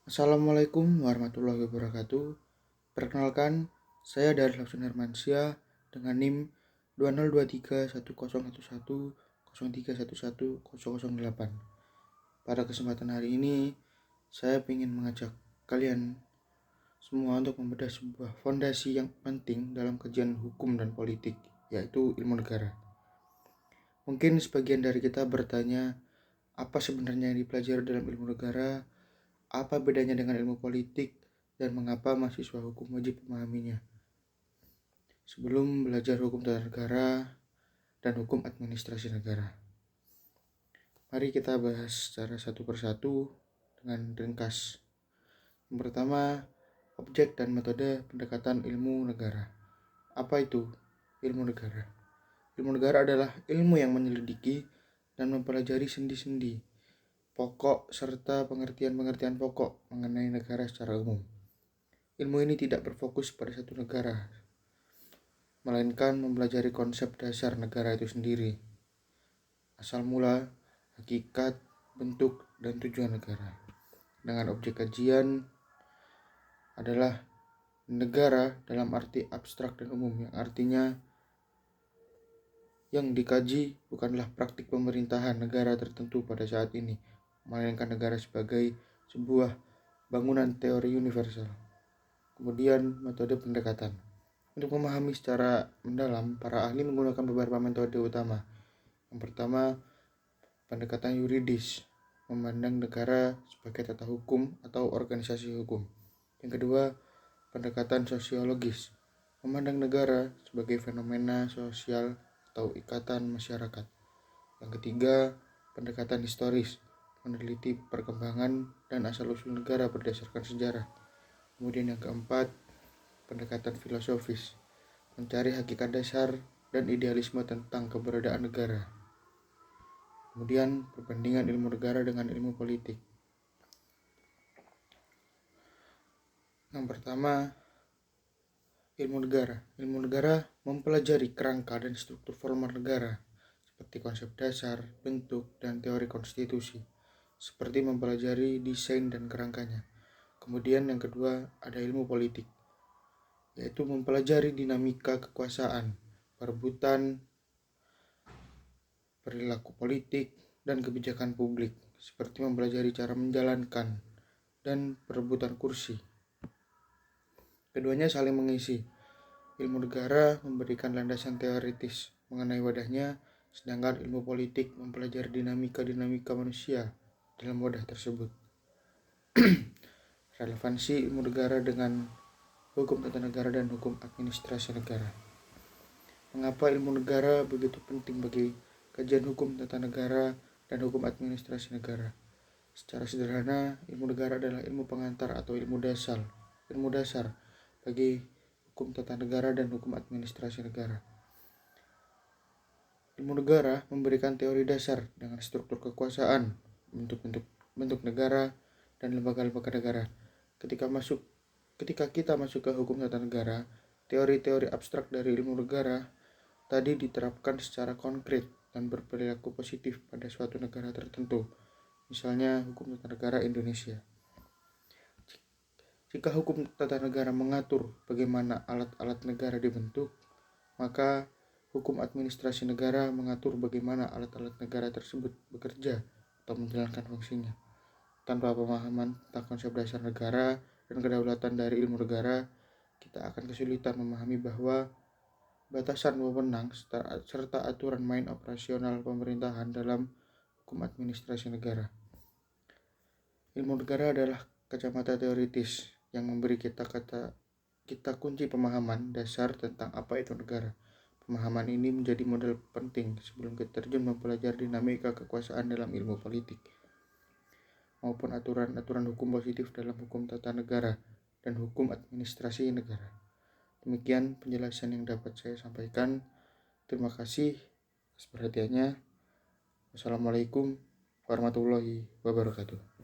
Assalamualaikum warahmatullahi wabarakatuh. Perkenalkan, saya dari Lapsun Hermansyah dengan NIM 202311101103110008. Pada kesempatan hari ini, saya ingin mengajak kalian semua untuk membedah sebuah fondasi yang penting dalam kajian hukum dan politik, yaitu ilmu negara. Mungkin sebagian dari kita bertanya, apa sebenarnya yang dipelajari dalam ilmu negara? Apa bedanya dengan ilmu politik dan mengapa mahasiswa hukum wajib memahaminya? Sebelum belajar hukum tata negara dan hukum administrasi negara, mari kita bahas secara satu persatu dengan ringkas. Yang pertama, objek dan metode pendekatan ilmu negara. Apa itu ilmu negara? Ilmu negara adalah ilmu yang menyelidiki dan mempelajari sendi-sendi pokok serta pengertian-pengertian pokok mengenai negara secara umum. Ilmu ini tidak berfokus pada satu negara, melainkan mempelajari konsep dasar negara itu sendiri, asal mula, hakikat, bentuk, dan tujuan negara. Dengan objek kajian adalah negara dalam arti abstrak dan umum, yang artinya yang dikaji bukanlah praktik pemerintahan negara tertentu pada saat ini, melainkan negara sebagai sebuah bangunan teori universal. Kemudian metode pendekatan. Untuk memahami secara mendalam, para ahli menggunakan beberapa metode utama. Yang pertama, pendekatan yuridis, memandang negara sebagai tata hukum atau organisasi hukum. Yang kedua, pendekatan sosiologis, memandang negara sebagai fenomena sosial atau ikatan masyarakat. Yang ketiga, pendekatan historis, meneliti perkembangan dan asal-usul negara berdasarkan sejarah. Kemudian yang keempat, pendekatan filosofis, mencari hakikat dasar dan idealisme tentang keberadaan negara. Kemudian perbandingan ilmu negara dengan ilmu politik. Yang pertama, ilmu negara. Ilmu negara mempelajari kerangka dan struktur formal negara, seperti konsep dasar, bentuk, dan teori konstitusi, seperti mempelajari desain dan kerangkanya. Kemudian yang kedua, ada ilmu politik, yaitu mempelajari dinamika kekuasaan, perebutan, perilaku politik, dan kebijakan publik, seperti mempelajari cara menjalankan dan perebutan kursi. Keduanya saling mengisi. Ilmu negara memberikan landasan teoritis mengenai wadahnya, sedangkan ilmu politik mempelajari dinamika manusia dalam wadah tersebut. Relevansi ilmu negara dengan hukum tata negara dan hukum administrasi negara. Mengapa ilmu negara begitu penting bagi kajian hukum tata negara dan hukum administrasi negara? Secara sederhana, ilmu negara adalah ilmu pengantar atau ilmu dasar bagi hukum tata negara dan hukum administrasi negara. Ilmu negara memberikan teori dasar dengan struktur kekuasaan, bentuk negara, dan lembaga-lembaga negara. Ketika kita masuk ke hukum tata negara, teori-teori abstrak dari ilmu negara tadi diterapkan secara konkret dan berperilaku positif pada suatu negara tertentu, misalnya hukum tata negara Indonesia. Jika hukum tata negara mengatur bagaimana alat-alat negara dibentuk, maka hukum administrasi negara mengatur bagaimana alat-alat negara tersebut bekerja atau menjalankan fungsinya. Tanpa pemahaman tentang konsep dasar negara dan kedaulatan dari ilmu negara, kita akan kesulitan memahami bahwa batasan wewenang serta aturan main operasional pemerintahan dalam hukum administrasi negara. Ilmu negara adalah kacamata teoritis yang memberi kita kunci pemahaman dasar tentang apa itu negara. Pemahaman ini menjadi modal penting sebelum kita terjun mempelajari dinamika kekuasaan dalam ilmu politik, maupun aturan-aturan hukum positif dalam hukum tata negara dan hukum administrasi negara. Demikian penjelasan yang dapat saya sampaikan. Terima kasih atas perhatiannya. Wassalamualaikum warahmatullahi wabarakatuh.